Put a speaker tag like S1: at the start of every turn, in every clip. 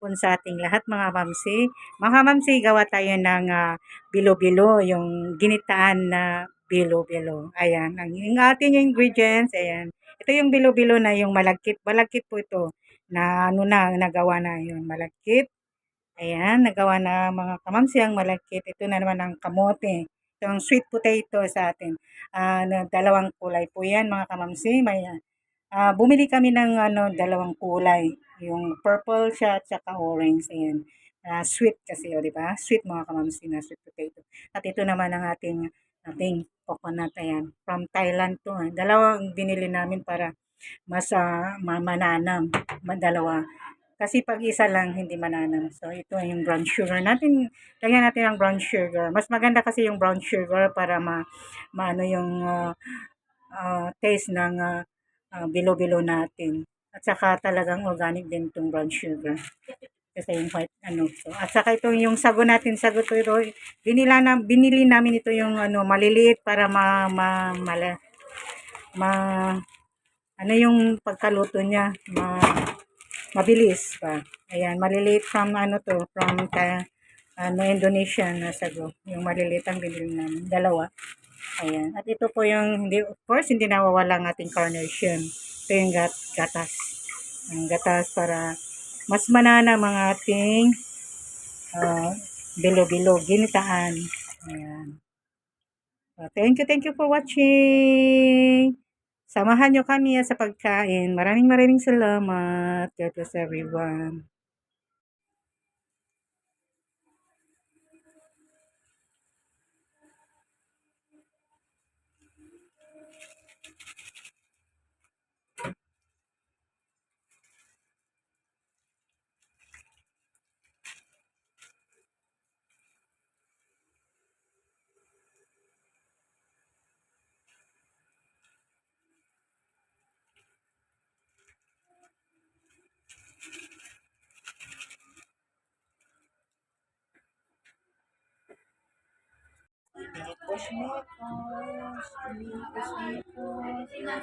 S1: hapon sa ating lahat mga mamsi. Mga mamsi, gawa tayo ng bilo-bilo, yung ginitaan na bilo-bilo. Ayan, yung ating ingredients, ayan. Ito yung bilo-bilo na yung malagkit. Malagkit po ito na ano na, nagawa na yun, malagkit. Ayan, nagawa na mga kamamsi ang malagkit. Ito na naman ang kamote. Ito ang sweet potato sa atin. Dalawang kulay po yan mga kamamsi. May bumili kami ng dalawang kulay, yung purple siya at saka orange. Ayan. Sweet kasi, o di ba? Sweet mga kamamsi na sweet potato. At ito naman ang ating coconut. Ayan. From Thailand to. Dalawang binili namin para mas mananam. Dalawa. Kasi pag isa lang, hindi mananam. So, ito yung brown sugar natin. Lagyan natin ang brown sugar. Mas maganda kasi yung brown sugar para maano yung taste ng bilo-bilo natin. At saka talagang organic din itong brown sugar. Kasi yung white So, at saka ito yung sago natin, sago to ito. Binili namin ito yung maliliit para ano yung pagkaluto niya, mabilis pa. Ayan, maliliit from Indonesia na sago. Yung maliliit ang binili namin, dalawa. Ayan. At ito po yung, of course, hindi nawawala ang ating carnation. Ito yung gatas. Ang gatas para mas manana mga ating bilo-bilo, ginitaan. Ayan. So, thank you for watching. Samahan nyo kami sa pagkain. Maraming salamat. God bless everyone.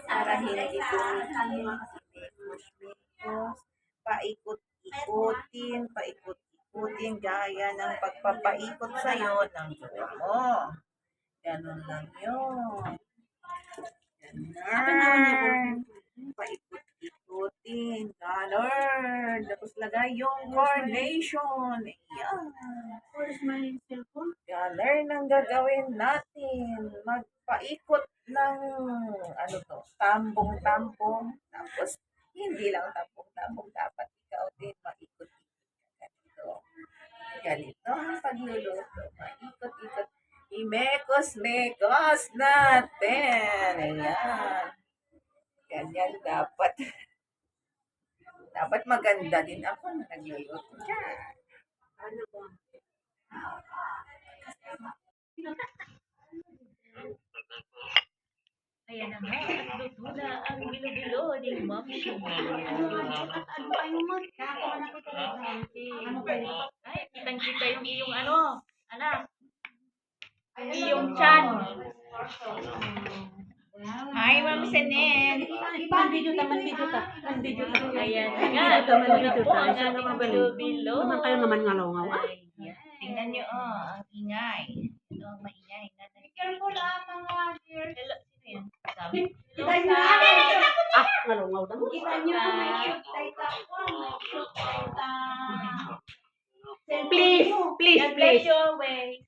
S2: Para hindi pumipush-push, paikot-ikutin gaya ng pagpapaikot sa'yo ng jowa mo. Ganun lang yun. Ganun. Paikot-ikutin. Ganun. Tapos lagay yung carnation. Ayan. Ganun ang gagawin natin. Magpaikot ng tambong-tambong. Tapos hindi lang tambong-tambong. Dapat ikaw din maikot-ikot ganito. Ganito ang pagluluto. Maikot-ikot. Imekos-mekos natin. Ayan. Ganyan dapat. Dapat maganda din ako na nagluluto dyan. Ano ba?
S3: Ayan na nga, at luto na ang bilo-bilo ni Ma'am Shimon. Ay, kitang-kita yung iyong anak. Ang iyong chan. Hi, Ma'am Senen.
S4: Man-video ta.
S3: Ayan nga, luto po ang ating bilo-bilo.
S4: Naman kayo naman ngalaw-ngaw.
S3: Ayan. Tingnan nyo, ang ingay. Ito ang maingay.
S4: Careful mga dear.
S3: Hello, sino yan? Sabi?
S4: Kita nyo. Ngalaw-ngaw daw. Kita nyo, may cute tayta.
S3: Please. God bless your way.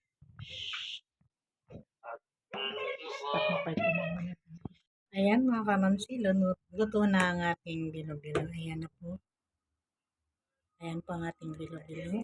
S1: Ayan mga kamamsi, luto na ang ating bilo-bilo. Ayan na po. Ayan po ang ating bilo-bilo.